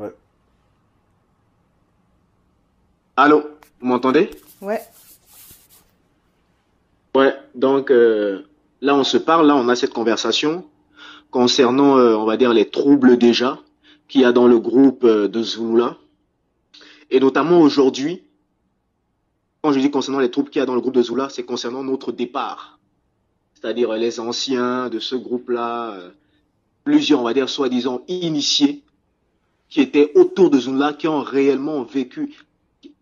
Ouais. Allô, vous m'entendez? Ouais. Ouais, donc là on se parle, là on a cette conversation concernant, on va dire, les troubles déjà qu'il y a dans le groupe de Zulula. Et notamment aujourd'hui, quand je dis concernant les troubles qu'il y a dans le groupe de Zula, c'est concernant notre départ. C'est-à-dire les anciens de ce groupe-là, plusieurs, on va dire, soi-disant initiés, qui étaient autour de Zula, qui ont réellement vécu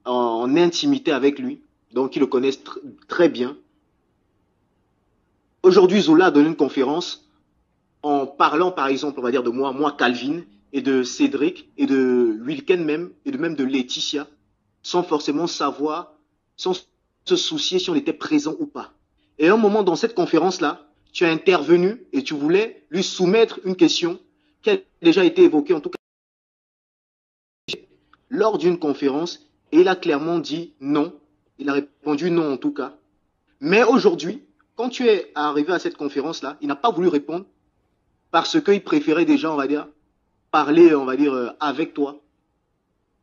en intimité avec lui, donc qui le connaissent très bien. Aujourd'hui, Zola a donné une conférence en parlant, par exemple, on va dire de moi Calvin, et de Cédric, et de Wilken même, et de même de Laetitia, sans forcément savoir, sans se soucier si on était présent ou pas. Et à un moment dans cette conférence-là, tu as intervenu et tu voulais lui soumettre une question qui a déjà été évoquée, en tout cas, lors d'une conférence, et il a clairement dit non. Il a répondu non, en tout cas. Mais aujourd'hui, quand tu es arrivé à cette conférence-là, il n'a pas voulu répondre parce qu'il préférait déjà, on va dire, parler, on va dire, avec toi.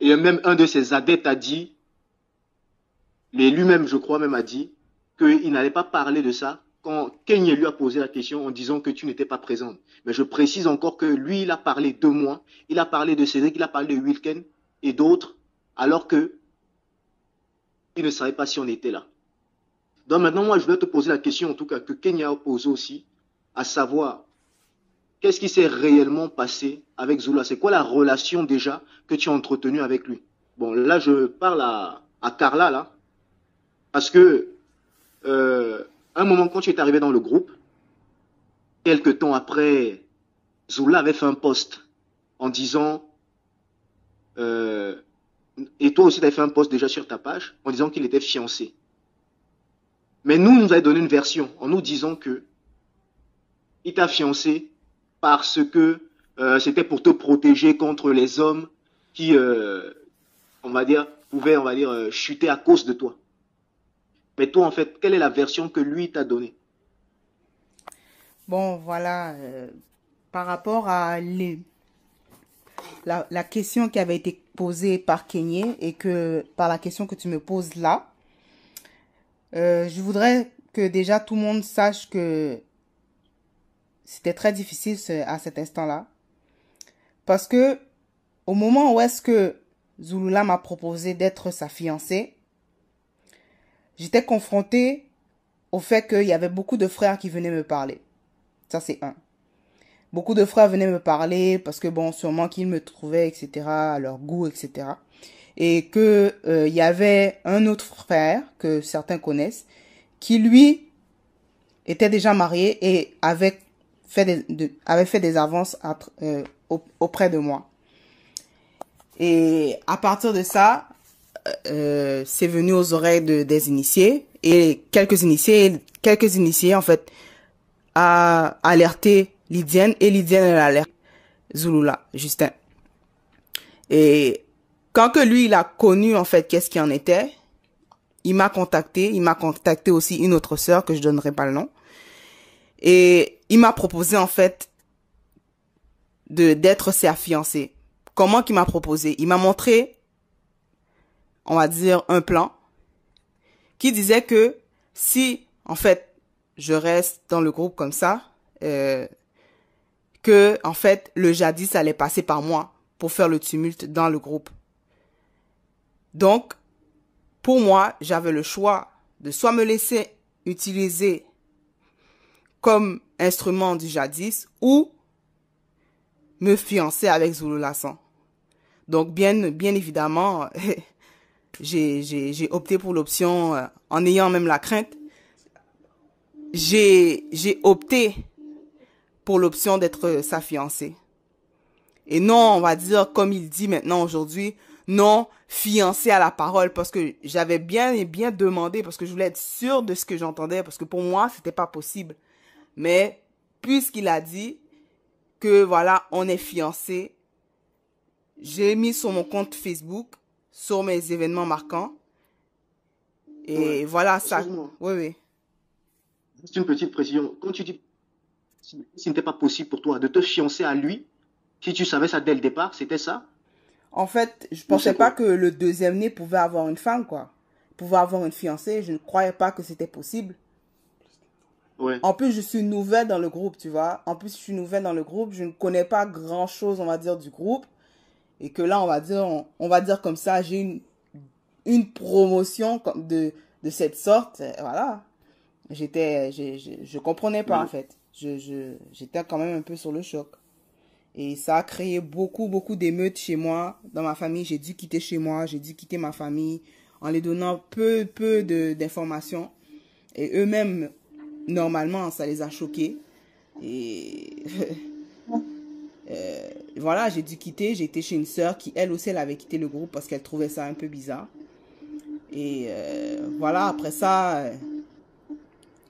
Et même un de ses adeptes a dit, mais lui-même, je crois même, a dit qu'il n'allait pas parler de ça quand Kenya lui a posé la question en disant que tu n'étais pas présente. Mais je précise encore que lui, il a parlé de moi, il a parlé de Cédric, il a parlé de Wilken et d'autres, alors que il ne savait pas si on était là. Donc maintenant, moi, je vais te poser la question, en tout cas, que Kenya a posée aussi, à savoir, qu'est-ce qui s'est réellement passé avec Zula? C'est quoi la relation déjà que tu as entretenue avec lui? Bon, là, je parle à Carla, là, parce que un moment, quand tu es arrivé dans le groupe, quelques temps après, Zula avait fait un post en disant, euh, et toi aussi, tu avais fait un post déjà sur ta page, en disant qu'il était fiancé. Mais nous, il nous avait donné une version en nous disant que il t'a fiancé parce que c'était pour te protéger contre les hommes qui, on va dire, pouvaient, on va dire, chuter à cause de toi. Mais toi, en fait, quelle est la version que lui t'a donnée? Bon, voilà. Par rapport à la question qui avait été posée par Kenyé et que par la question que tu me poses là, je voudrais que déjà tout le monde sache que c'était très difficile à cet instant-là. Parce que au moment où est-ce que Zulula m'a proposé d'être sa fiancée, j'étais confrontée au fait qu'il y avait beaucoup de frères qui venaient me parler. Ça, c'est un. Beaucoup de frères venaient me parler parce que, bon, sûrement qu'ils me trouvaient, etc., à leur goût, etc. Et que il y avait un autre frère que certains connaissent qui, lui, était déjà marié et avait fait des avances auprès de moi. Et à partir de ça, c'est venu aux oreilles des initiés et quelques initiés en fait a alerté Lydienne et Lydienne elle a alerté Zulula, Justin. Et quand que lui il a connu en fait qu'est-ce qui en était, il m'a contacté aussi une autre sœur que je donnerai pas le nom et il m'a proposé en fait de d'être sa fiancée. Comment qu'il m'a proposé? Il m'a montré, on va dire, un plan qui disait que si, en fait, je reste dans le groupe comme ça, que, en fait, le jadis allait passer par moi pour faire le tumulte dans le groupe. Donc, pour moi, j'avais le choix de soit me laisser utiliser comme instrument du jadis ou me fiancer avec Zulu Lassan. Donc, bien évidemment, j'ai opté pour l'option, en ayant même la crainte, j'ai opté pour l'option d'être sa fiancée. Et non, on va dire, comme il dit maintenant aujourd'hui, non, fiancé à la parole, parce que j'avais bien et bien demandé, parce que je voulais être sûre de ce que j'entendais, parce que pour moi, c'était pas possible. Mais, puisqu'il a dit que voilà, on est fiancé, j'ai mis sur mon compte Facebook, sur mes événements marquants, Ouais. et voilà, ça, Excuse-moi, oui, oui. juste une petite précision. Quand tu dis si ce n'était pas possible pour toi de te fiancer à lui, si tu savais ça dès le départ, c'était ça? En fait, je Ou pensais c'est pas quoi? que le deuxième né pouvait avoir une femme, quoi. Pouvait avoir une fiancée. Je ne croyais pas que c'était possible. Ouais. En plus, je suis nouvelle dans le groupe, tu vois. En plus, je suis nouvelle dans le groupe. Je ne connais pas grand-chose, on va dire, du groupe. Et que là, on va dire comme ça, j'ai une promotion de cette sorte. Voilà. Je comprenais pas, en Ouais. fait. J'étais quand même un peu sur le choc. Et ça a créé beaucoup, beaucoup d'émeutes chez moi, dans ma famille. J'ai dû quitter chez moi, j'ai dû quitter ma famille en les donnant peu d'informations. Et eux-mêmes, normalement, ça les a choqués. Et voilà, j'ai dû quitter. J'ai été chez une sœur qui, elle aussi, elle avait quitté le groupe parce qu'elle trouvait ça un peu bizarre. Et voilà, après ça,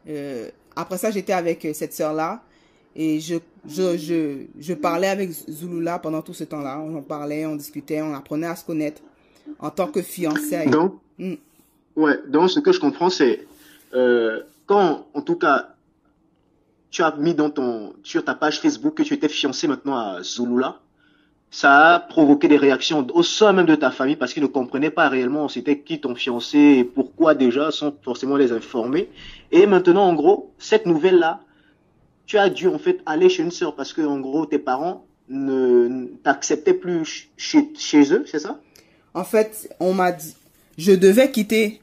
j'étais avec cette sœur-là. Et je parlais avec Zulula pendant tout ce temps-là. On en parlait, on discutait, on apprenait à se connaître en tant que fiançailles. Donc, Hmm. ouais, donc ce que je comprends, c'est quand, en tout cas, tu as mis sur ta page Facebook que tu étais fiancé maintenant à Zulula, ça a provoqué des réactions au sein même de ta famille parce qu'ils ne comprenaient pas réellement c'était qui ton fiancé et pourquoi déjà, sans forcément les informer. Et maintenant, en gros, cette nouvelle-là, tu as dû en fait aller chez une sœur parce que en gros, tes parents ne t'acceptaient plus chez eux, c'est ça? En fait, on m'a dit, je devais quitter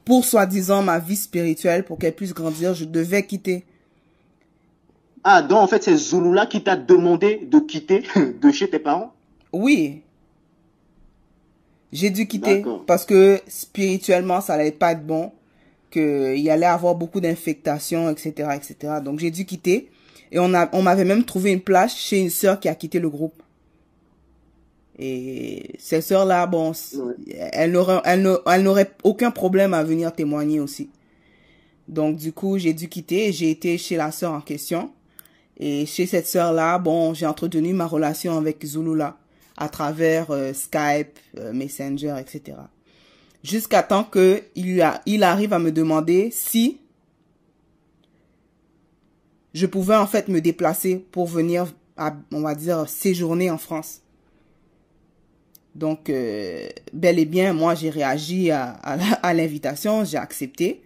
pour soi-disant ma vie spirituelle, pour qu'elle puisse grandir, je devais quitter. Ah, donc en fait, c'est Zulula qui t'a demandé de quitter de chez tes parents? Oui, j'ai dû quitter D'accord. parce que spirituellement, ça allait pas être bon, qu'il y allait avoir beaucoup d'infectations, etc., etc. Donc j'ai dû quitter et on m'avait même trouvé une place chez une sœur qui a quitté le groupe. Et cette sœur-là, bon, Ouais. elle n'aurait aucun problème à venir témoigner aussi. Donc du coup, j'ai dû quitter et j'ai été chez la sœur en question. Et chez cette sœur-là, bon, j'ai entretenu ma relation avec Zulula à travers Skype, Messenger, etc. Jusqu'à temps que il arrive à me demander si je pouvais en fait me déplacer pour venir, on va dire, séjourner en France. Donc, bel et bien, moi, j'ai réagi à l'invitation, j'ai accepté.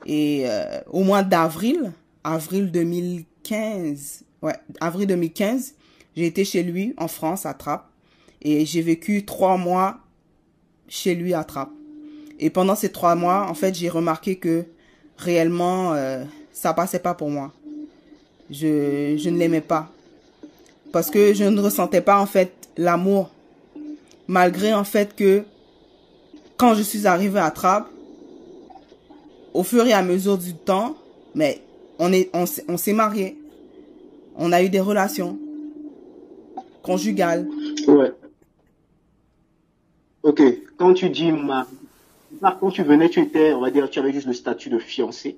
Et au mois d'avril, avril 2015, ouais, avril 2015, j'ai été chez lui en France, à Trappes. Et j'ai vécu 3 mois chez lui à Trappes. Et pendant ces 3 mois, en fait, j'ai remarqué que réellement, ça passait pas pour moi. Je ne l'aimais pas. Parce que je ne ressentais pas, en fait, l'amour. Malgré, en fait, que quand je suis arrivée à Trappes, au fur et à mesure du temps, mais on s'est mariés. On a eu des relations conjugales. Ouais. Ok. Quand tu dis quand tu venais, tu étais, on va dire, tu avais juste le statut de fiancé.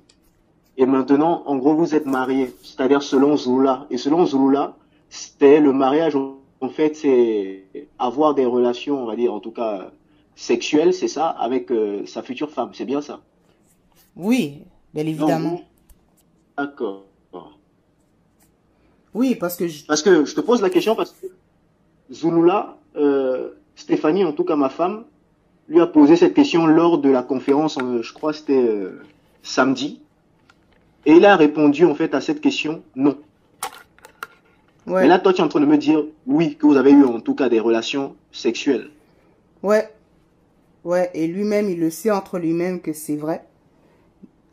Et maintenant, en gros, vous êtes mariés. C'est-à-dire selon Zulula. Et selon Zulula, c'était le mariage, en fait, c'est avoir des relations, on va dire, en tout cas, sexuelles, c'est ça, avec sa future femme. C'est bien ça. Oui, bien Donc, évidemment. d'accord. Oui, parce que Parce que je te pose la question parce que Zulula, Stéphanie, en tout cas ma femme, lui a posé cette question lors de la conférence, je crois que c'était samedi, et il a répondu en fait à cette question non. Mais ouais, là, toi, tu es en train de me dire oui, que vous avez eu en tout cas des relations sexuelles. ouais, ouais, et lui-même, il le sait entre lui-même que c'est vrai.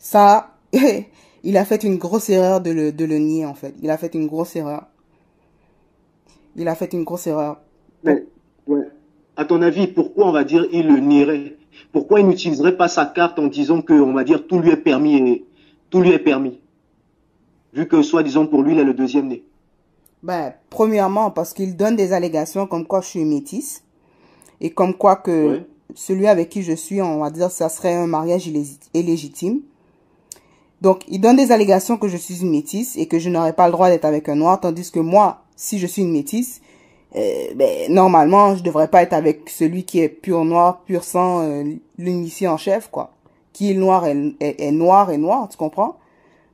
Ça, il a fait une grosse erreur de le nier, en fait. Il a fait une grosse erreur. Il a fait une grosse erreur. Mais, ouais. À ton avis, pourquoi on va dire il le nierait? Pourquoi il n'utiliserait pas sa carte en disant que, on va dire, tout lui est permis et tout lui est permis, vu que soi-disant pour lui, il est le deuxième né. Ben, premièrement, parce qu'il donne des allégations comme quoi je suis métisse et comme quoi que Ouais. celui avec qui je suis, on va dire, ça serait un mariage illégitime. Donc, il donne des allégations que je suis une métisse et que je n'aurais pas le droit d'être avec un noir, tandis que moi, si je suis une métisse, ben, normalement, je devrais pas être avec celui qui est pur noir, pur sang, l'initié en chef, quoi. Qui est noir est noir et noir, tu comprends?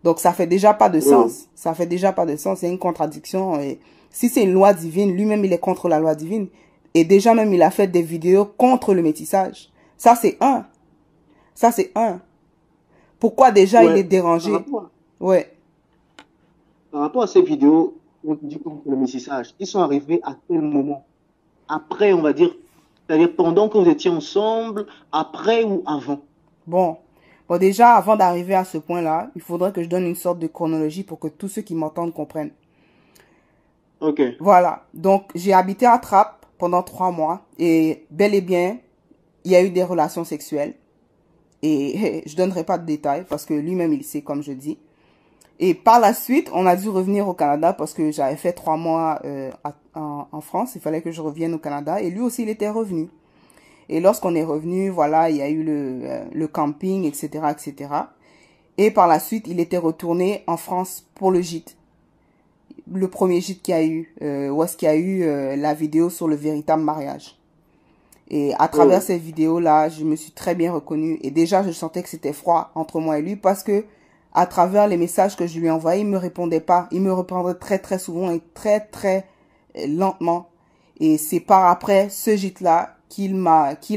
Donc, ça fait déjà pas de Ouais. sens. Ça fait déjà pas de sens. C'est une contradiction. Et si c'est une loi divine, lui-même, il est contre la loi divine. Et déjà même, il a fait des vidéos contre le métissage. Ça, c'est un. Ça, c'est un. Pourquoi déjà il est Ouais, dérangé? Ouais. par rapport à ces vidéos, on dit contre le métissage, ils sont arrivés à quel moment? Après, on va dire, c'est-à-dire pendant que vous étiez ensemble, après ou avant? Bon. Bon, déjà, avant d'arriver à ce point-là, il faudrait que je donne une sorte de chronologie pour que tous ceux qui m'entendent comprennent. Ok. Voilà. Donc, j'ai habité à Trappes pendant 3 mois et bel et bien, il y a eu des relations sexuelles. Et je donnerai pas de détails parce que lui-même, il sait, comme je dis. Et par la suite, on a dû revenir au Canada parce que j'avais fait 3 mois en France. Il fallait que je revienne au Canada. Et lui aussi, il était revenu. Et lorsqu'on est revenu, voilà, il y a eu le camping, etc., etc. Et par la suite, il était retourné en France pour le gîte. Le premier gîte qu'il y a eu, où est-ce qu'il y a eu la vidéo sur le véritable mariage. Et à travers Ouais. ces vidéos-là, je me suis très bien reconnue. Et déjà, je sentais que c'était froid entre moi et lui parce que à travers les messages que je lui envoyais, il me répondait pas. Il me répondait très, très souvent et très, très lentement. Et c'est par après ce gîte-là qu'il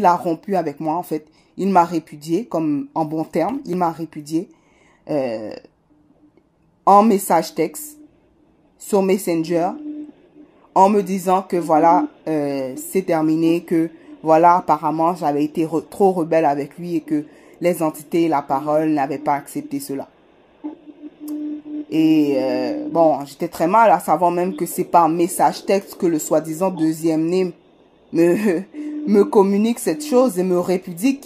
a rompu avec moi, en fait. Il m'a répudié, comme en bon terme. Il m'a répudié euh, en message texte, sur Messenger, en me disant que voilà, c'est terminé, que voilà, apparemment, j'avais été trop rebelle avec lui et que les entités et la parole n'avaient pas accepté cela. Et bon, j'étais très mal à savoir même que c'est par message texte que le soi-disant deuxième né me, me communique cette chose et me répudie.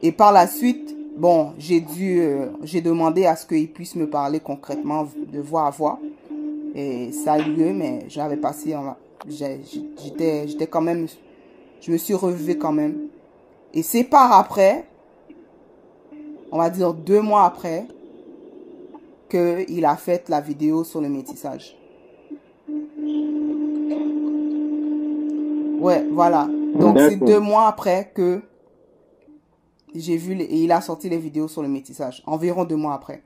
Et par la suite, bon, j'ai demandé à ce qu'il puisse me parler concrètement de voix à voix. Et ça a eu lieu, mais j'avais passé, j'étais quand même, je me suis relevée quand même. Et c'est par après, on va dire 2 mois après, qu'il a fait la vidéo sur le métissage. Ouais, voilà. Donc c'est D'accord. 2 mois après que j'ai vu, et il a sorti les vidéos sur le métissage. Environ 2 mois après.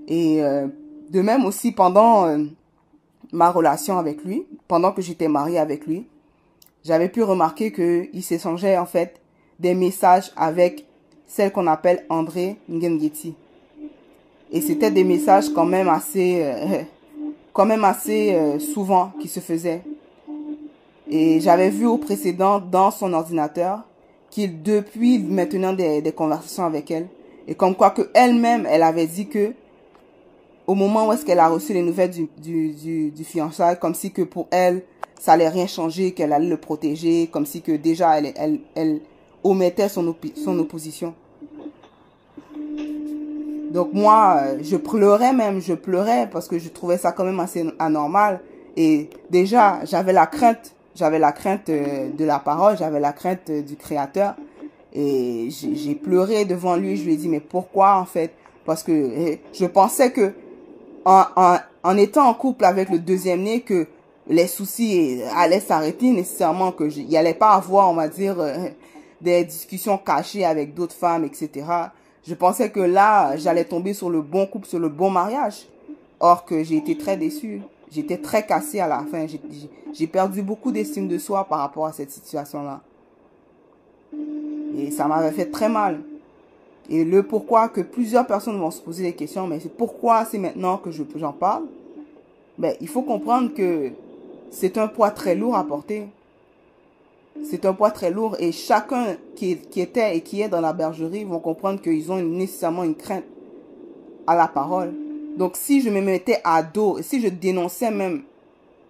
Et de même aussi pendant ma relation avec lui, pendant que j'étais mariée avec lui, j'avais pu remarquer qu'il s'échangeait en fait des messages avec celle qu'on appelle André Ngengeti. Et c'était des messages quand même assez souvent qui se faisaient. Et j'avais vu au précédent dans son ordinateur qu'il depuis maintenant des conversations avec elle. Et comme quoi que elle-même, elle avait dit que au moment où est-ce qu'elle a reçu les nouvelles du fiançailles, comme si que pour elle, ça allait rien changer, qu'elle allait le protéger, comme si que déjà elle omettait son opposition. Donc moi, je pleurais parce que je trouvais ça quand même assez anormal. Et déjà, j'avais la crainte de la parole, j'avais la crainte du Créateur. Et j'ai pleuré devant lui, je lui ai dit, mais pourquoi en fait? Parce que je pensais que en étant en couple avec le deuxième né, que les soucis allaient s'arrêter nécessairement, que il n'y allait pas avoir, on va dire, des discussions cachées avec d'autres femmes, etc. Je pensais que là, j'allais tomber sur le bon couple, sur le bon mariage. Or que j'ai été très déçue. J'étais très cassée à la fin. J'ai perdu beaucoup d'estime de soi par rapport à cette situation-là. Et ça m'avait fait très mal. Et le pourquoi que plusieurs personnes vont se poser des questions, mais c'est pourquoi c'est maintenant que j'en parle. Ben, il faut comprendre que c'est un poids très lourd à porter. C'est un poids très lourd et chacun qui était et qui est dans la bergerie vont comprendre qu'ils ont nécessairement une crainte à la parole. Donc si je me mettais à dos, si je dénonçais même,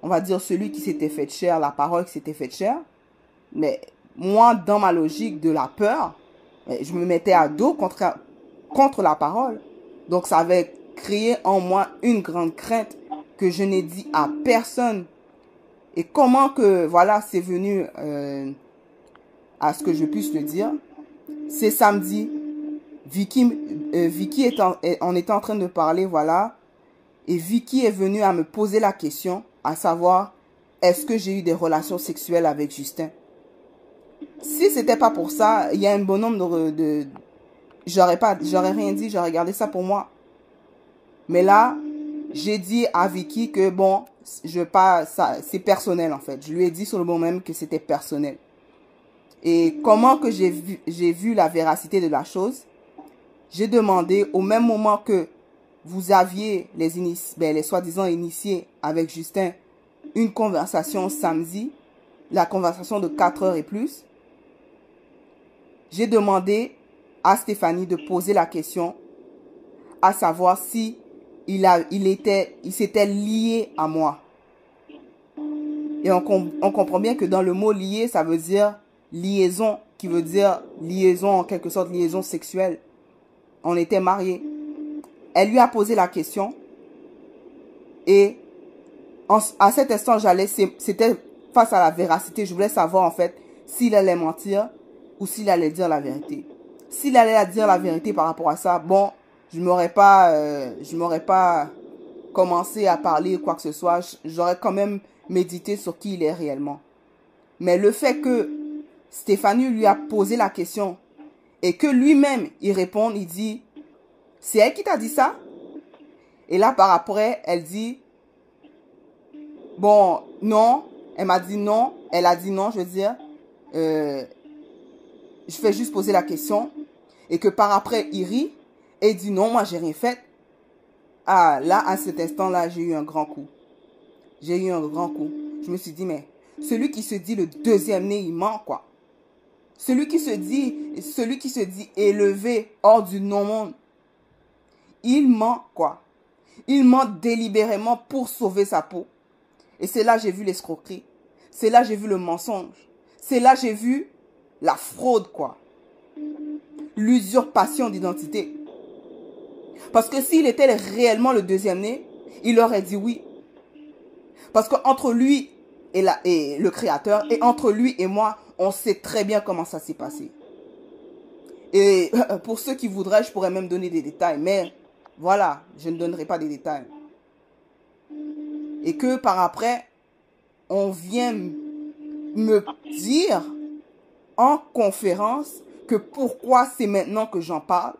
on va dire celui qui s'était fait cher, la parole qui s'était fait cher, mais moi dans ma logique de la peur, je me mettais à dos contre la parole. Donc ça avait créé en moi une grande crainte que je n'ai dit à personne. Et comment que, voilà, c'est venu à ce que je puisse le dire. C'est samedi. Vicky on était en train de parler, voilà. Et Vicky est venue à me poser la question, à savoir, est-ce que j'ai eu des relations sexuelles avec Justin? Si c'était pas pour ça, il y a un bon nombre j'aurais rien dit, j'aurais gardé ça pour moi. Mais là, j'ai dit à Vicky que bon, c'est personnel en fait. Je lui ai dit sur le moment même que c'était personnel. Et comment que j'ai vu la véracité de la chose? J'ai demandé au même moment que vous aviez les soi-disant initiés avec Justin une conversation samedi, la conversation de 4 heures et plus. J'ai demandé à Stéphanie de poser la question à savoir si il s'était lié à moi. Et on comprend bien que dans le mot lié, ça veut dire liaison, qui veut dire liaison, en quelque sorte, liaison sexuelle. On était mariés. Elle lui a posé la question. Et à cet instant, c'était face à la véracité. Je voulais savoir, en fait, s'il allait mentir ou s'il allait dire la vérité. S'il allait dire la vérité par rapport à ça, bon, je m'aurais pas commencé à parler quoi que ce soit. J'aurais quand même médité sur qui il est réellement. Mais le fait que Stéphanie lui a posé la question et que lui-même, il répond, il dit, c'est elle qui t'a dit ça? Et là, par après, elle dit, bon, non. Elle m'a dit non. Elle a dit non, je veux dire. Je fais juste poser la question. Et que par après, il rit. Et il dit non, moi, j'ai rien fait. Ah, là, à cet instant-là, j'ai eu un grand coup. J'ai eu un grand coup. Je me suis dit, mais celui qui se dit le deuxième né, il ment, quoi. Celui qui se dit élevé hors du non-monde, il ment, quoi. Il ment délibérément pour sauver sa peau. Et c'est là que j'ai vu l'escroquerie. C'est là que j'ai vu le mensonge. C'est là que j'ai vu la fraude, quoi. L'usurpation d'identité. Parce que s'il était réellement le deuxième né, il aurait dit oui. Parce qu'entre lui et le créateur, et entre lui et moi, on sait très bien comment ça s'est passé. Et pour ceux qui voudraient, je pourrais même donner des détails. Mais voilà, je ne donnerai pas des détails. Et que par après, on vient me dire en conférence que pourquoi c'est maintenant que j'en parle.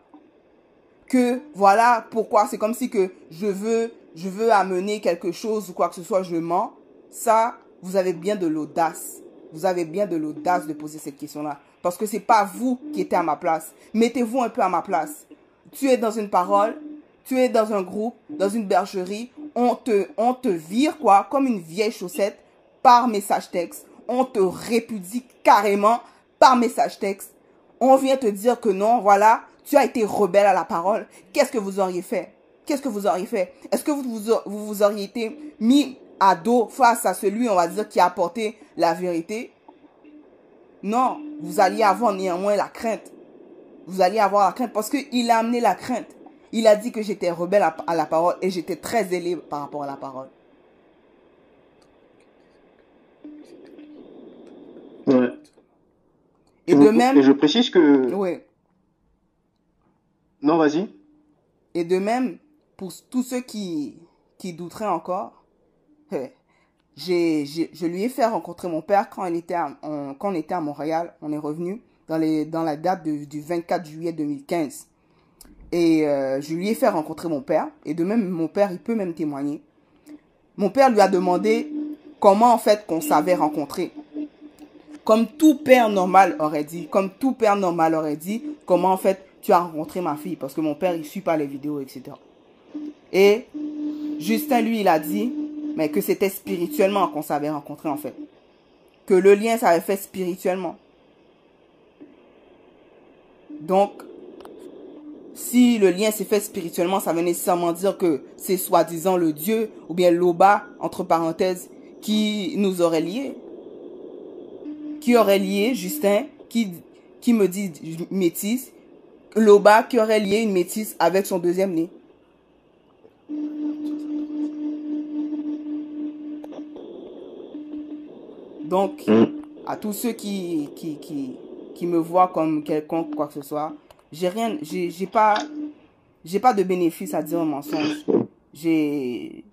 Que voilà pourquoi c'est comme si que je veux amener quelque chose ou quoi que ce soit, je mens. Ça, vous avez bien de l'audace. Vous avez bien de l'audace de poser cette question-là. Parce que c'est pas vous qui êtes à ma place. Mettez-vous un peu à ma place. Tu es dans une parole, tu es dans un groupe, dans une bergerie. On te vire quoi, comme une vieille chaussette par message texte. On te répudie carrément par message texte. On vient te dire que non, voilà, tu as été rebelle à la parole. Qu'est-ce que vous auriez fait? Qu'est-ce que vous auriez fait? Est-ce que vous auriez été mis à dos face à celui, on va dire, qui a apporté la vérité? Non, vous alliez avoir néanmoins la crainte. Vous alliez avoir la crainte parce qu'il a amené la crainte. Il a dit que j'étais rebelle à la parole et j'étais très zélé par rapport à la parole. Ouais. Et de même... Et je précise que... Oui. Non, vas-y. Et de même, pour tous ceux qui douteraient encore, je lui ai fait rencontrer mon père quand on était à Montréal. On est revenu dans la date du 24 juillet 2015. Et je lui ai fait rencontrer mon père. Et de même, mon père, il peut même témoigner. Mon père lui a demandé comment, en fait, qu'on s'avait rencontré. Comme tout père normal aurait dit. Comment, en fait, tu as rencontré ma fille. Parce que mon père, il ne suit pas les vidéos, etc. Et Justin, lui, il a dit, mais que c'était spirituellement qu'on s'avait rencontré, en fait. Que le lien s'avait fait spirituellement. Donc, si le lien s'est fait spirituellement, ça veut nécessairement dire que c'est soi-disant le Dieu, ou bien l'Oba, entre parenthèses, qui nous aurait liés. Qui aurait lié Justin, qui me dit métisse, l'Oba qui aurait lié une métisse avec son deuxième né. Donc, à tous ceux qui me voient comme quelconque, quoi que ce soit, j'ai pas de bénéfice à dire un mensonge. J'ai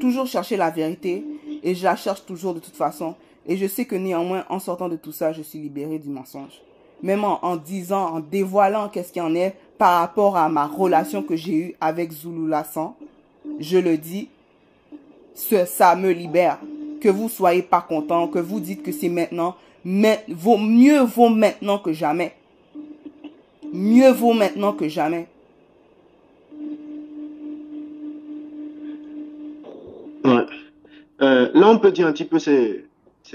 toujours cherché la vérité et je la cherche toujours de toute façon. Et je sais que néanmoins, en sortant de tout ça, je suis libéré du mensonge. Même en disant, en dévoilant qu'est-ce qu'il y en est par rapport à ma relation que j'ai eue avec Zulu Lassan, je le dis, ça me libère. Que vous soyez pas content, que vous dites que c'est maintenant, mais mieux vaut maintenant que jamais. Mieux vaut maintenant que jamais. Ouais. Là, on peut dire un petit peu, c'est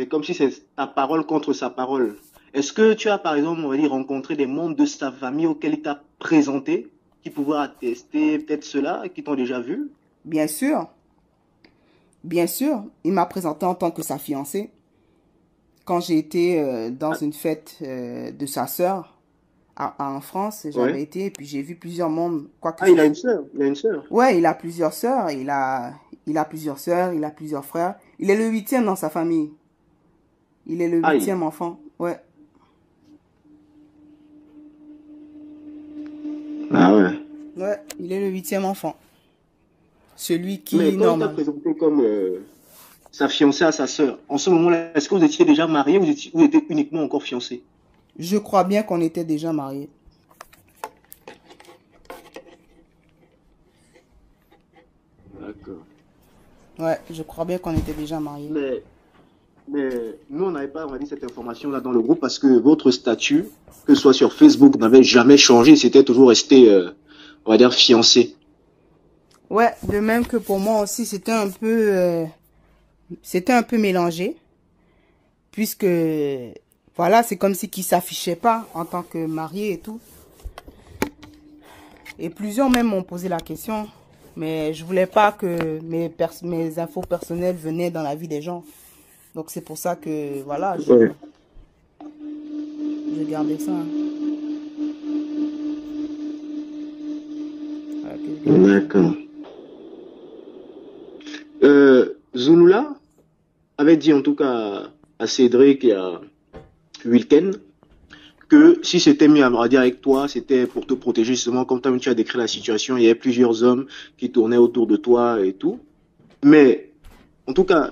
comme si c'est ta parole contre sa parole. Est-ce que tu as, par exemple, on va dire, rencontré des membres de sa famille auxquels il t'a présenté, qui pouvaient attester peut-être cela, qui t'ont déjà vu? Bien sûr. Bien sûr. Il m'a présenté en tant que sa fiancée. Quand j'ai été dans Ah, une fête de sa sœur en France, ouais. j'avais été et puis j'ai vu plusieurs membres. Quoique Ah, il a une sœur. Il a une sœur. ouais, il a plusieurs sœurs, il a plusieurs sœurs, il a plusieurs frères. Il est le huitième dans sa famille. Il est le Aïe. huitième enfant. Ouais, Ah ouais. ouais, il est le huitième enfant. Celui Mais qui, quand il t'a normal. présenté comme sa fiancée à sa sœur, en ce moment-là, est-ce que vous étiez déjà mariés ou vous étiez uniquement encore fiancés? Je crois bien qu'on était déjà mariés. D'accord. Ouais, je crois bien qu'on était déjà mariés. Mais, mais nous, on n'avait pas, on va dire, cette information-là dans le groupe parce que votre statut, que ce soit sur Facebook, n'avait jamais changé. C'était toujours resté, on va dire, fiancé. Ouais, de même que pour moi aussi, c'était un peu mélangé, puisque, voilà, c'est comme si qu'il s'affichait pas en tant que marié et tout. Et plusieurs même m'ont posé la question, mais je voulais pas que mes infos personnelles venaient dans la vie des gens. Donc c'est pour ça que, voilà, Ouais. je gardais ça, hein. Voilà, que je gardais ça. D'accord. Zulula avait dit en tout cas à Cédric et à Wilken que si c'était mis à me dire avec toi, c'était pour te protéger justement, comme tu as décrit la situation, il y avait plusieurs hommes qui tournaient autour de toi et tout. Mais en tout cas,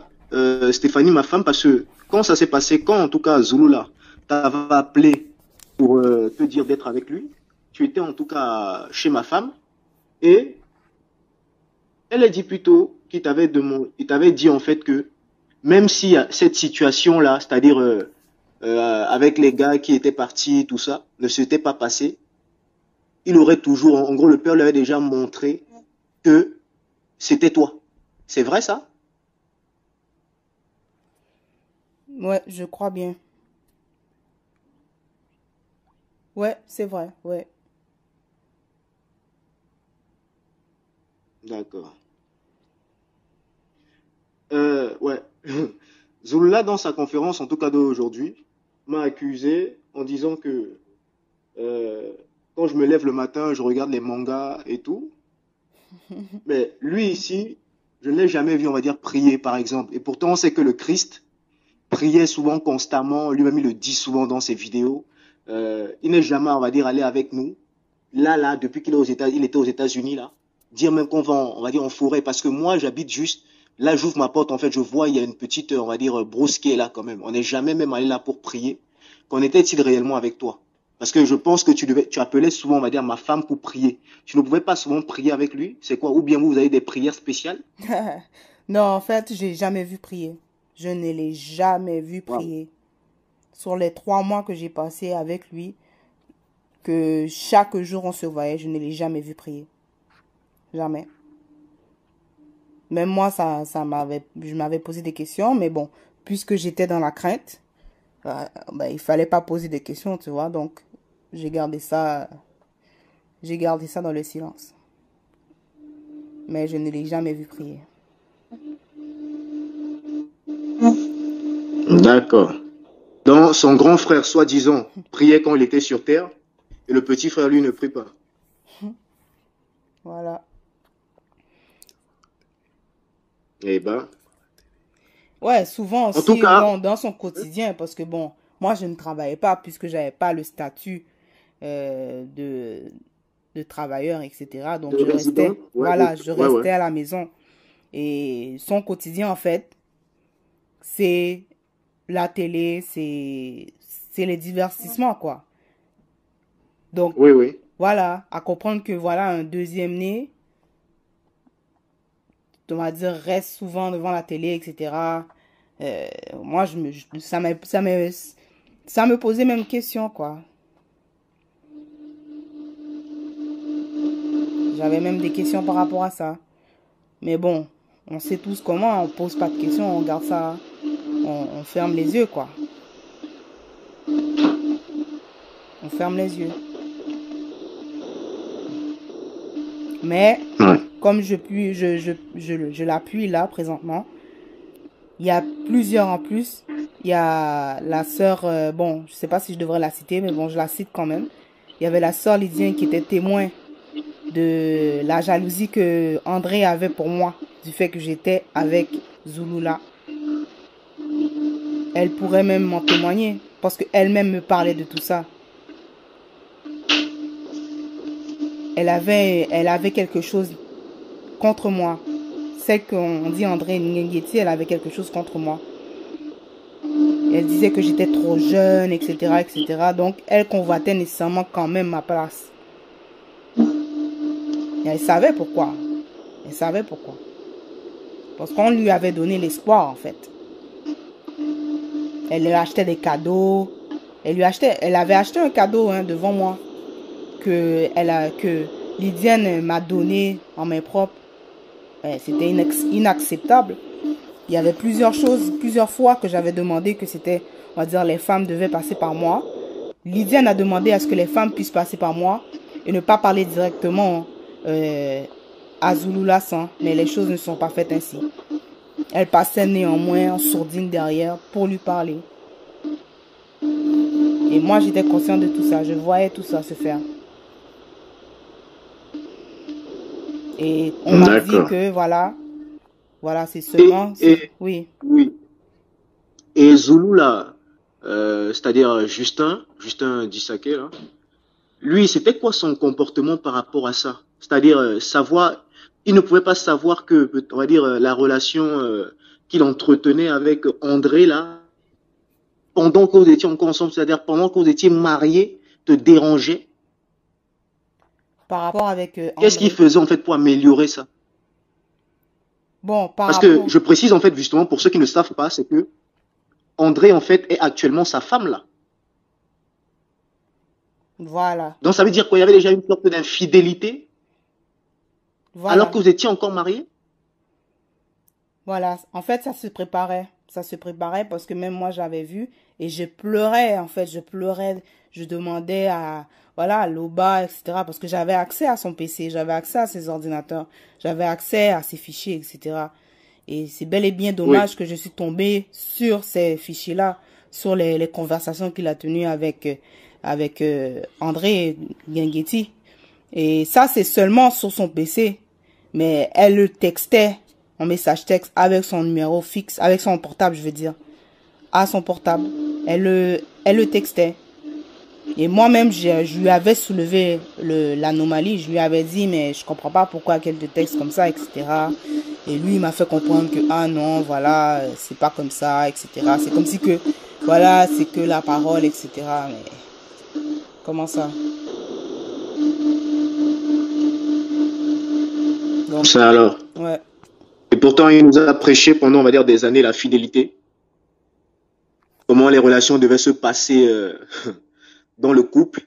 Stéphanie, ma femme, parce que quand ça s'est passé, quand en tout cas Zulula t'avait appelé pour te dire d'être avec lui, tu étais en tout cas chez ma femme et elle a dit plutôt il t'avait dit en fait que même si cette situation-là, c'est-à-dire avec les gars qui étaient partis, tout ça, ne s'était pas passé, il aurait toujours, en gros, le père lui avait déjà montré que c'était toi. C'est vrai ça? Ouais, je crois bien. Ouais, c'est vrai, ouais. D'accord. Ouais. Zulula, dans sa conférence, en tout cas d'aujourd'hui, m'a accusé en disant que euh, quand je me lève le matin, je regarde les mangas et tout. Mais lui ici, je ne l'ai jamais vu, on va dire, prier, par exemple. Et pourtant, on sait que le Christ priait souvent, constamment. Lui-même, il le dit souvent dans ses vidéos. Il n'est jamais, on va dire, allé avec nous. Là, depuis qu'il est il était aux États-Unis, là. Dire même qu'on va, on va dire, en forêt. Parce que moi, j'habite juste. Là, j'ouvre ma porte, en fait, je vois, il y a une petite, on va dire, brousse qui est là, quand même. On n'est jamais même allé là pour prier. Qu'en était-il réellement avec toi? Parce que je pense que tu appelais souvent, on va dire, ma femme pour prier. Tu ne pouvais pas souvent prier avec lui? C'est quoi? Ou bien vous avez des prières spéciales? Non, en fait, j'ai jamais vu prier. Je ne l'ai jamais vu Wow. prier. Sur les 3 mois que j'ai passé avec lui, que chaque jour on se voyait, je ne l'ai jamais vu prier. Jamais. Même moi, je m'avais posé des questions, mais bon, puisque j'étais dans la crainte, ben, il fallait pas poser des questions, tu vois, donc j'ai gardé ça, j'ai gardé ça dans le silence. Mais je ne l'ai jamais vu prier. D'accord. Donc, son grand frère, soi-disant, priait quand il était sur terre, et le petit frère, lui, ne prie pas. Voilà. Eh ben, Ouais, souvent en tout aussi, cas, bon, dans son quotidien, parce que bon, moi je ne travaillais pas puisque j'avais pas le statut euh, de, de travailleur, etc. Donc de résident, ouais, voilà, je ouais, ouais. restais à la maison. Et son quotidien, en fait, c'est la télé, c'est les divertissements, quoi. Donc, Oui, oui. voilà, à comprendre que voilà, un deuxième né, on va dire, reste souvent devant la télé, etc. Moi, ça me posait même question, quoi. J'avais même des questions par rapport à ça. Mais bon, on sait tous comment, on pose pas de questions, on garde ça, on ferme les yeux, quoi. On ferme les yeux. Mais, Ouais. comme je l'appuie là, présentement, il y a plusieurs en plus. Il y a la sœur, bon, je sais pas si je devrais la citer, mais bon, je la cite quand même. Il y avait la sœur Lydienne qui était témoin de la jalousie que André avait pour moi, du fait que j'étais avec Zulula. Elle pourrait même m'en témoigner, parce qu'elle-même me parlait de tout ça. Elle avait quelque chose contre moi. Celle qu'on dit André Nguengeti, elle avait quelque chose contre moi. Elle disait que j'étais trop jeune, etc., etc. Donc, elle convoitait nécessairement quand même ma place. Et elle savait pourquoi. Elle savait pourquoi. Parce qu'on lui avait donné l'espoir, en fait. Elle lui achetait des cadeaux. Elle avait acheté un cadeau devant moi que Lydienne m'a donné en main propre. C'était inacceptable. Il y avait plusieurs fois que j'avais demandé que c'était, on va dire, les femmes devaient passer par moi. Lydienne a demandé à ce que les femmes puissent passer par moi et ne pas parler directement à Zulula sans, mais les choses ne sont pas faites ainsi. Elle passait néanmoins en sourdine derrière pour lui parler. Et moi, j'étais consciente de tout ça. Je voyais tout ça se faire. Et on m'a dit que, voilà, c'est seulement... oui. Oui. Et Zulu, là, c'est-à-dire Justin Dissaké, là, lui, c'était quoi son comportement par rapport à ça? C'est-à-dire savoir, il ne pouvait pas savoir que, on va dire, la relation qu'il entretenait avec André, là, pendant que vous étiez encore ensemble, c'est-à-dire pendant que vous étiez mariés, te dérangeait. Par rapport avec André. Qu'est-ce qu'il faisait en fait pour améliorer ça? Bon, parce que je précise en fait justement pour ceux qui ne savent pas, c'est que André en fait est actuellement sa femme là. Voilà. Donc ça veut dire qu'il y avait déjà une sorte d'infidélité alors que vous étiez encore mariés. Voilà. En fait, ça se préparait. Ça se préparait parce que même moi j'avais vu et je pleurais en fait. Je pleurais. Je demandais à Loba, etc. Parce que j'avais accès à son PC, j'avais accès à ses ordinateurs, j'avais accès à ses fichiers, etc. Et c'est bel et bien dommage que je suis tombée sur ces fichiers-là, sur les conversations qu'il a tenues avec André Nguengeti. Et ça, c'est seulement sur son PC. Mais elle le textait en message texte avec son numéro fixe, avec son portable, je veux dire. À son portable. Elle le textait. Et moi-même, je lui avais soulevé l'anomalie. Je lui avais dit, mais je comprends pas pourquoi qu'elle te texte comme ça, etc. Et lui, il m'a fait comprendre que, ah non, voilà, c'est pas comme ça, etc. C'est comme si que, voilà, c'est que la parole, etc. Mais, comment ça? Donc, ça alors. Ouais. Et pourtant, il nous a prêché pendant, on va dire, des années la fidélité. Comment les relations devaient se passer dans le couple.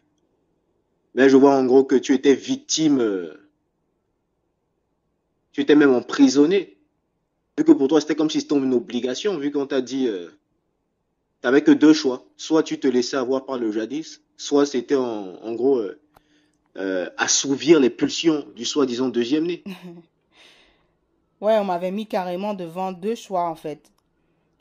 Là, je vois en gros que tu étais victime, tu étais même emprisonné. Vu que pour toi, c'était comme si c'était une obligation, vu qu'on t'a dit, tu n'avais que deux choix. Soit tu te laissais avoir par le jadis, soit c'était en gros assouvir les pulsions du soi-disant deuxième né. Ouais, on m'avait mis carrément devant deux choix en fait.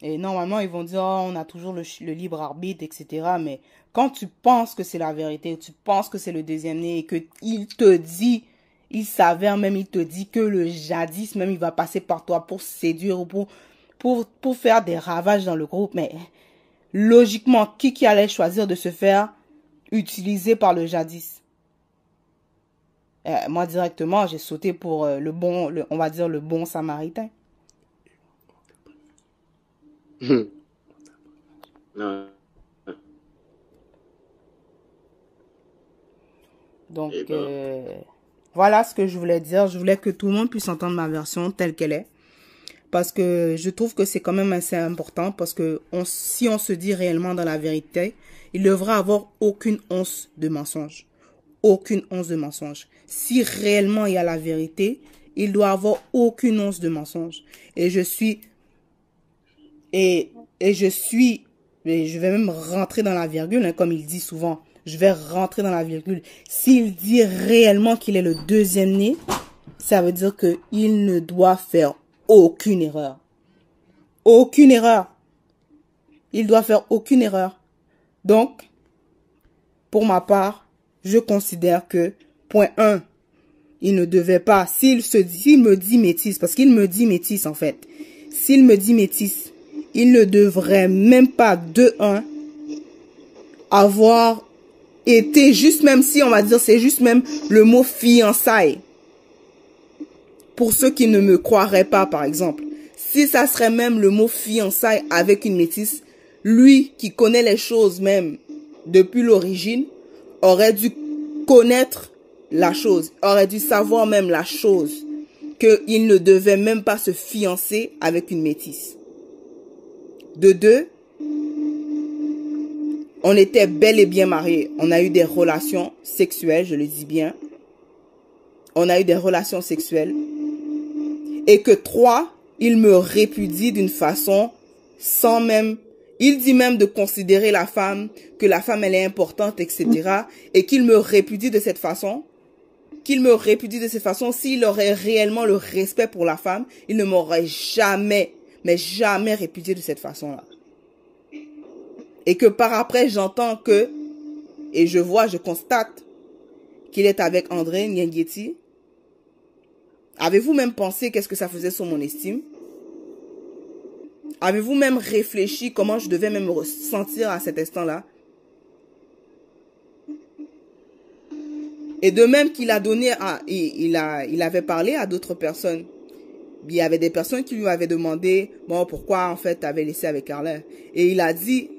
Et normalement, ils vont dire, oh, on a toujours le libre arbitre, etc. Mais quand tu penses que c'est la vérité, tu penses que c'est le deuxième né et qu'il te dit, il s'avère même, il te dit que le jadis, même, il va passer par toi pour séduire ou pour faire des ravages dans le groupe. Mais logiquement, qui allait choisir de se faire utiliser par le jadis? Moi, directement, j'ai sauté pour on va dire le bon samaritain. Donc, voilà ce que je voulais dire. Je voulais que tout le monde puisse entendre ma version telle qu'elle est. parce que je trouve que c'est quand même assez important parce que si on se dit réellement dans la vérité, il ne devra avoir aucune once de mensonge. Aucune once de mensonge. Si réellement il y a la vérité, il doit avoir aucune once de mensonge. Et je vais même rentrer dans la virgule, hein, comme il dit souvent. Je vais rentrer dans la virgule. S'il dit réellement qu'il est le deuxième né, ça veut dire qu'il ne doit faire aucune erreur. Aucune erreur. Il doit faire aucune erreur. Donc, pour ma part, je considère que, point 1, il ne devait pas, s'il me dit métis, parce qu'il me dit métis en fait, s'il me dit métis, il ne devrait même pas, de 1, avoir été, juste même si on va dire, c'est juste même le mot fiançailles. Pour ceux qui ne me croiraient pas, par exemple, si ça serait même le mot fiançailles avec une métisse, lui qui connaît les choses même depuis l'origine, aurait dû connaître la chose, aurait dû savoir même la chose, qu'il ne devait même pas se fiancer avec une métisse. De 2, on était bel et bien mariés. On a eu des relations sexuelles, je le dis bien. On a eu des relations sexuelles. Et que 3, il me répudie d'une façon sans même... Il dit même de considérer la femme, que la femme elle est importante, etc. Et qu'il me répudie de cette façon. S'il aurait réellement le respect pour la femme, il ne m'aurait jamais, mais jamais répudié de cette façon-là. Et que par après, j'entends que, et je constate qu'il est avec André Nyengueti. Avez-vous même pensé qu'est-ce que ça faisait sur mon estime? Avez-vous même réfléchi comment je devais même me ressentir à cet instant-là? Et de même qu'il a donné il avait parlé à d'autres personnes. Il y avait des personnes qui lui avaient demandé, bon, pourquoi en fait tu avais laissé avec Carla? Et il a dit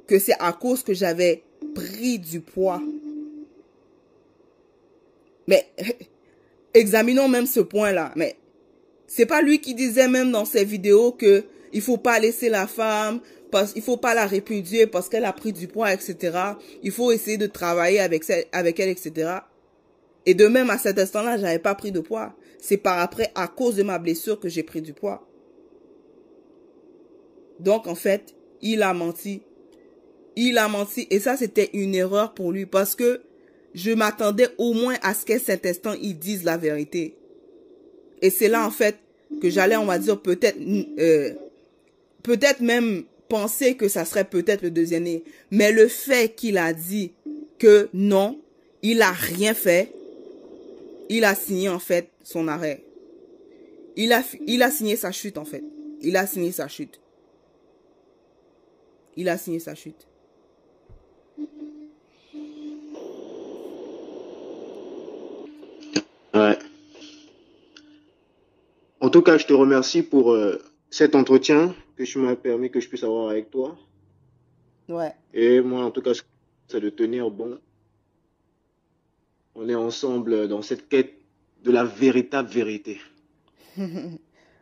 que c'est à cause que j'avais pris du poids. Mais examinons même ce point-là. Mais c'est pas lui qui disait même dans ses vidéos que il faut pas laisser la femme, il faut pas la répudier parce qu'elle a pris du poids, etc. Il faut essayer de travailler avec elle, etc. Et de même, à cet instant-là, j'avais pas pris de poids. C'est par après, à cause de ma blessure, que j'ai pris du poids. Donc, en fait, il a menti. Il a menti. Et ça, c'était une erreur pour lui parce que je m'attendais au moins à ce qu'à cet instant, il dise la vérité. Et c'est là, en fait, que j'allais, on va dire, peut-être même penser que ça serait peut-être le deuxième né. Mais le fait qu'il a dit que non, il a rien fait, il a signé, en fait, son arrêt. Il a signé sa chute, en fait. Il a signé sa chute. Il a signé sa chute. Ouais. En tout cas, je te remercie pour cet entretien que tu m'as permis que je puisse avoir avec toi. Ouais. Et moi, en tout cas, c'est de tenir bon. On est ensemble dans cette quête de la véritable vérité.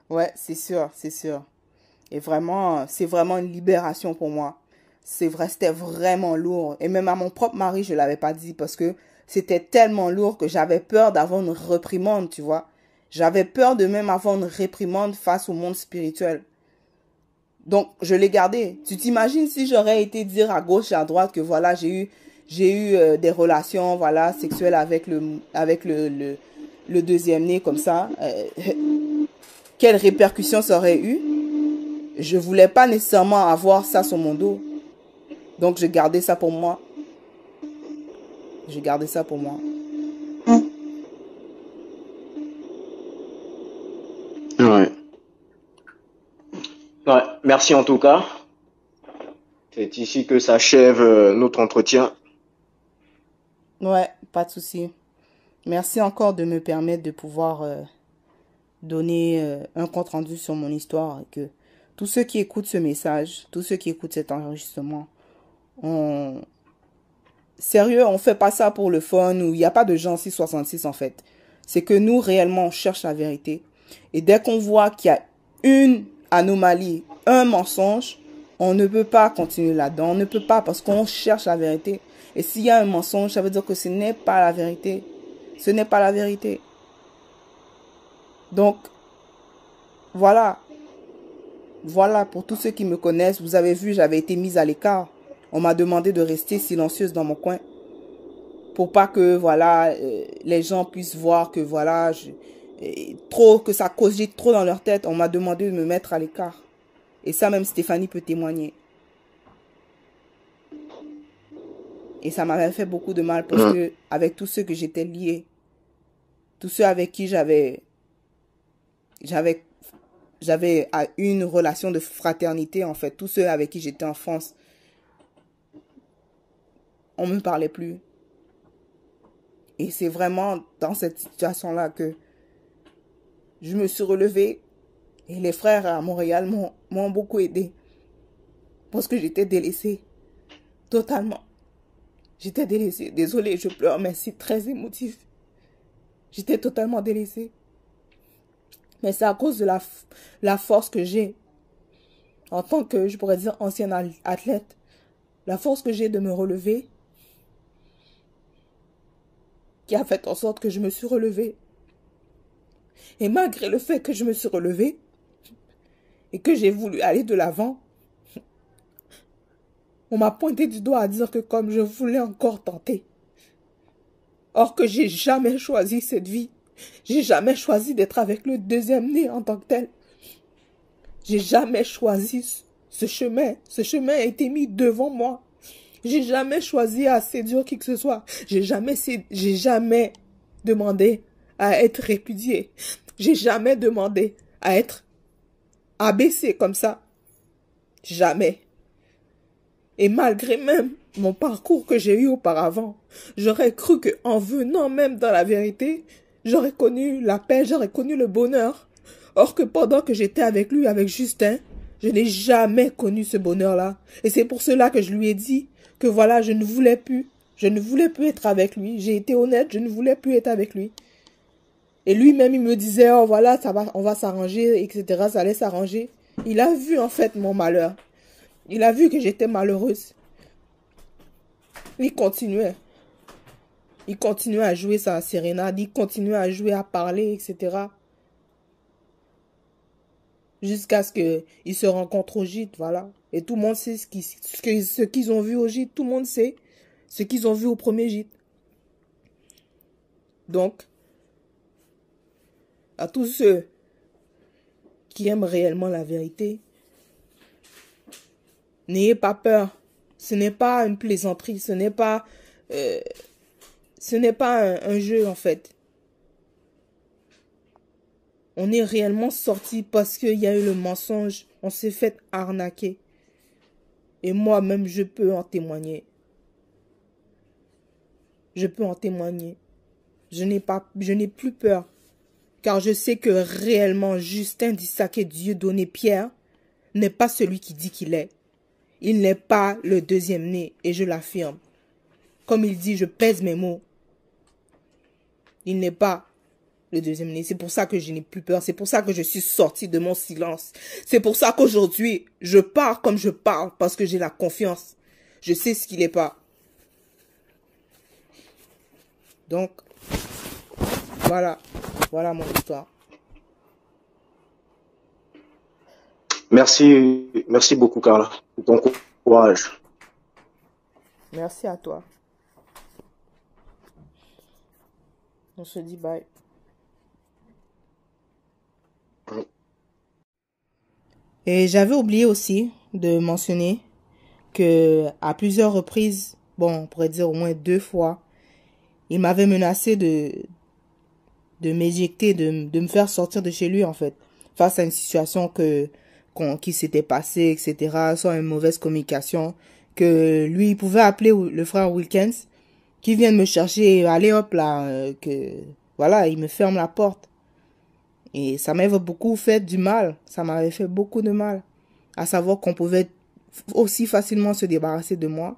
Ouais, c'est sûr, c'est sûr. Et vraiment, c'est vraiment une libération pour moi. C'est vrai, c'était vraiment lourd. Et même à mon propre mari, je l'avais pas dit parce que c'était tellement lourd que j'avais peur d'avoir une réprimande, tu vois. J'avais peur de même avoir une réprimande face au monde spirituel. Donc, je l'ai gardé. Tu t'imagines si j'aurais été dire à gauche et à droite que voilà, j'ai eu des relations, voilà, sexuelles avec le deuxième né comme ça. Quelles répercussions ça aurait eu? Je voulais pas nécessairement avoir ça sur mon dos. Donc, je gardais ça pour moi. Je gardais ça pour moi. Ouais. Ouais. Merci en tout cas. C'est ici que s'achève notre entretien. Ouais, pas de souci. Merci encore de me permettre de pouvoir donner un compte rendu sur mon histoire et que tous ceux qui écoutent ce message, tous ceux qui écoutent cet enregistrement, sérieux, on fait pas ça pour le fun ou il n'y a pas de gens 666 en fait. C'est que nous, réellement, on cherche la vérité. Et dès qu'on voit qu'il y a une anomalie, un mensonge, on ne peut pas continuer là-dedans. On ne peut pas parce qu'on cherche la vérité. Et s'il y a un mensonge, ça veut dire que ce n'est pas la vérité. Ce n'est pas la vérité. Donc, voilà. Voilà, pour tous ceux qui me connaissent, vous avez vu, j'avais été mise à l'écart. On m'a demandé de rester silencieuse dans mon coin. Pour pas que, voilà, les gens puissent voir que, voilà, que ça cogite trop dans leur tête. On m'a demandé de me mettre à l'écart. Et ça, même Stéphanie peut témoigner. Et ça m'avait fait beaucoup de mal parce que, avec tous ceux que j'étais liée, tous ceux avec qui j'avais une relation de fraternité, en fait, tous ceux avec qui j'étais en France, on me parlait plus. Et c'est vraiment dans cette situation-là que je me suis relevée et les frères à Montréal m'ont beaucoup aidé parce que j'étais délaissée totalement. J'étais délaissée. Désolée, je pleure, mais c'est très émotif. J'étais totalement délaissée. Mais c'est à cause de la force que j'ai en tant que, je pourrais dire, ancienne athlète. La force que j'ai de me relever qui a fait en sorte que je me suis relevée. Et malgré le fait que je me suis relevée et que j'ai voulu aller de l'avant, on m'a pointé du doigt à dire que comme je voulais encore tenter. Or que j'ai jamais choisi cette vie. J'ai jamais choisi d'être avec le deuxième né en tant que tel. J'ai jamais choisi ce chemin. Ce chemin a été mis devant moi. J'ai jamais choisi à séduire qui que ce soit. J'ai jamais demandé à être répudié. J'ai jamais demandé à être abaissé comme ça. Jamais. Et malgré même mon parcours que j'ai eu auparavant, j'aurais cru que en venant même dans la vérité, j'aurais connu la paix, j'aurais connu le bonheur. Or que pendant que j'étais avec lui, avec Justin, je n'ai jamais connu ce bonheur-là. Et c'est pour cela que je lui ai dit que voilà, je ne voulais plus être avec lui. J'ai été honnête, je ne voulais plus être avec lui. Et lui-même, il me disait, oh voilà, on va s'arranger, etc. Ça allait s'arranger. Il a vu en fait mon malheur. Il a vu que j'étais malheureuse. Il continuait. Il continuait à jouer sa sérénade, il continuait à jouer, à parler, etc. Jusqu'à ce qu'ils se rencontrent au gîte, voilà. Et tout le monde sait ce qu'ils ont vu au gîte. Tout le monde sait ce qu'ils ont vu au premier gîte. Donc, à tous ceux qui aiment réellement la vérité, n'ayez pas peur. Ce n'est pas une plaisanterie, ce n'est pas un jeu en fait. On est réellement sorti parce qu'il y a eu le mensonge. On s'est fait arnaquer. Et moi-même, je peux en témoigner. Je peux en témoigner. Je n'ai plus peur. Car je sais que réellement, Justin Dissaké Dieudonné Pierre n'est pas celui qui dit qu'il est. Il n'est pas le deuxième né, et je l'affirme. Comme il dit, je pèse mes mots. Il n'est pas le deuxième né. C'est pour ça que je n'ai plus peur. C'est pour ça que je suis sortie de mon silence. C'est pour ça qu'aujourd'hui, je parle comme je parle, parce que j'ai la confiance. Je sais ce qu'il n'est pas. Donc, voilà. Voilà mon histoire. Merci beaucoup, Carla, pour ton courage. Merci à toi. On se dit bye. Et j'avais oublié aussi de mentionner que à plusieurs reprises, bon, on pourrait dire au moins 2 fois, il m'avait menacé de m'éjecter, de me faire sortir de chez lui, en fait, face à une situation qui s'était passée, etc., sans une mauvaise communication, que lui, il pouvait appeler le frère Wilkins, qui vient me chercher, allez hop là, que, voilà, il me ferme la porte. Et ça m'avait beaucoup fait du mal, ça m'avait fait beaucoup de mal, à savoir qu'on pouvait aussi facilement se débarrasser de moi,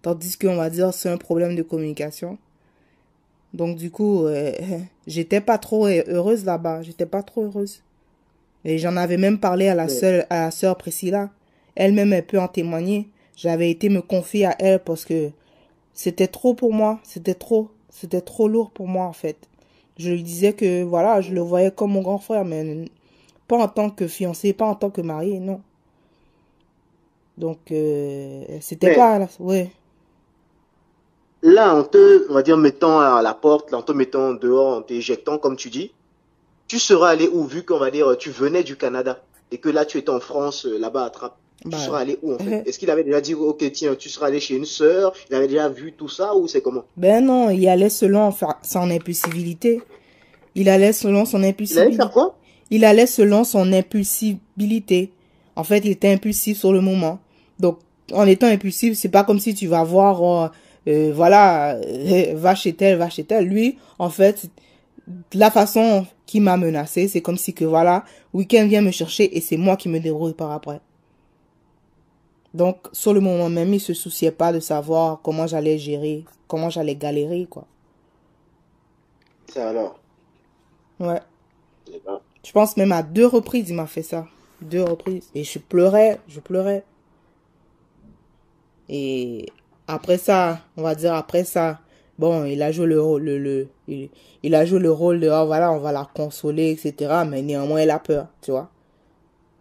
tandis qu'on va dire c'est un problème de communication. Donc du coup, j'étais pas trop heureuse là-bas, j'étais pas trop heureuse. Et j'en avais même parlé à Mais, à la sœur Priscilla. Elle-même, elle peut en témoigner. J'avais été me confier à elle parce que c'était trop pour moi. C'était trop lourd pour moi, en fait. Je lui disais que, voilà, je le voyais comme mon grand frère, mais pas en tant que fiancé, pas en tant que marié, non. Donc, c'était mais pas, ouais. là, on va dire, mettant à la porte, là, en te mettant dehors, en t'éjectant, comme tu dis, tu seras allé où, vu qu'on va dire, tu venais du Canada et que là, tu étais en France, là-bas à Trappes. Tu Bah, seras allé où, en fait? Est-ce qu'il avait déjà dit, ok, tiens, tu seras allé chez une sœur, il avait déjà vu tout ça, ou c'est comment? ben non, il allait selon enfin, son impulsivité. Il allait selon son Il allait faire impulsivité. quoi? Il allait selon son impulsivité. En fait, il était impulsif sur le moment. Donc, en étant impulsif, c'est pas comme si tu vas voir, voilà, va chez tel, va chez tel. Lui, en fait, la façon qu'il m'a menacé, c'est comme si que, voilà, Weekend vient me chercher et c'est moi qui me débrouille par après. Donc, sur le moment même, il se souciait pas de savoir comment j'allais gérer, comment j'allais galérer, quoi. Ça alors. Ouais. Eh ben, Je pense même à 2 reprises, il m'a fait ça. 2 reprises. Et je pleurais, je pleurais. Et après ça, on va dire après ça, bon, il a joué le rôle, il a joué le rôle de, oh, voilà, on va la consoler, etc. Mais néanmoins, elle a peur, tu vois.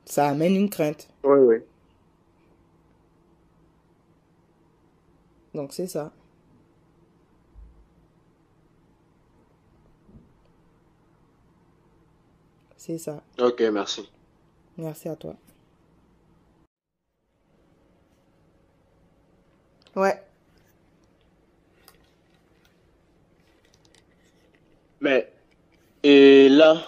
Ça amène une crainte. ouais, ouais. Donc, c'est ça. C'est ça. Ok, merci. Merci à toi. Ouais. Mais, et là,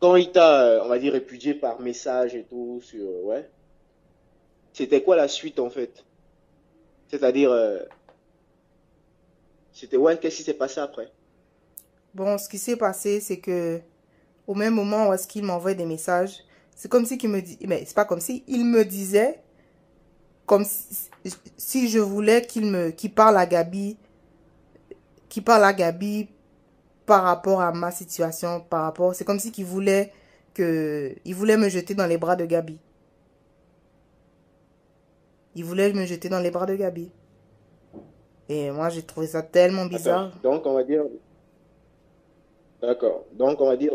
quand il t'a, on va dire, répudié par message et tout, ouais, c'était quoi la suite, en fait? C'est-à-dire, c'était, ouais, qu'est-ce qui s'est passé après? Bon, ce qui s'est passé, c'est que au même moment où est-ce qu'il m'envoie des messages, c'est comme si qu'il me dit, mais c'est pas comme si, il me disait comme si je voulais qu'il parle à Gabi, qu'il parle à Gabi par rapport à ma situation, par rapport, c'est comme si il voulait me jeter dans les bras de Gabi. Il voulait me jeter dans les bras de Gabi. Et moi, j'ai trouvé ça tellement Attends, bizarre. donc on va dire, d'accord, donc on va dire,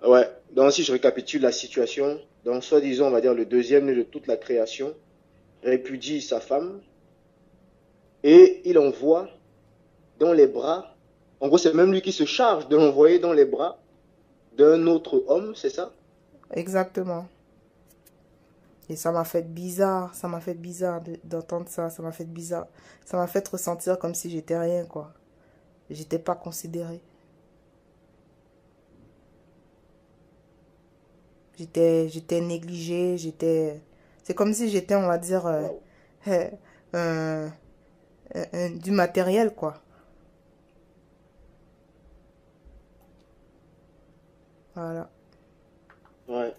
ouais, donc si je récapitule la situation, donc soi-disant, on va dire le deuxième né de toute la création répudie sa femme et il envoie dans les bras, en gros c'est même lui qui se charge de l'envoyer dans les bras d'un autre homme, c'est ça? Exactement. Et ça m'a fait bizarre, ça m'a fait bizarre d'entendre ça, ça m'a fait bizarre. Ça m'a fait ressentir comme si j'étais rien, quoi. J'étais pas considérée. J'étais négligée, c'est comme si j'étais, on va dire, Waouh. euh, du matériel, quoi. Voilà. Ouais.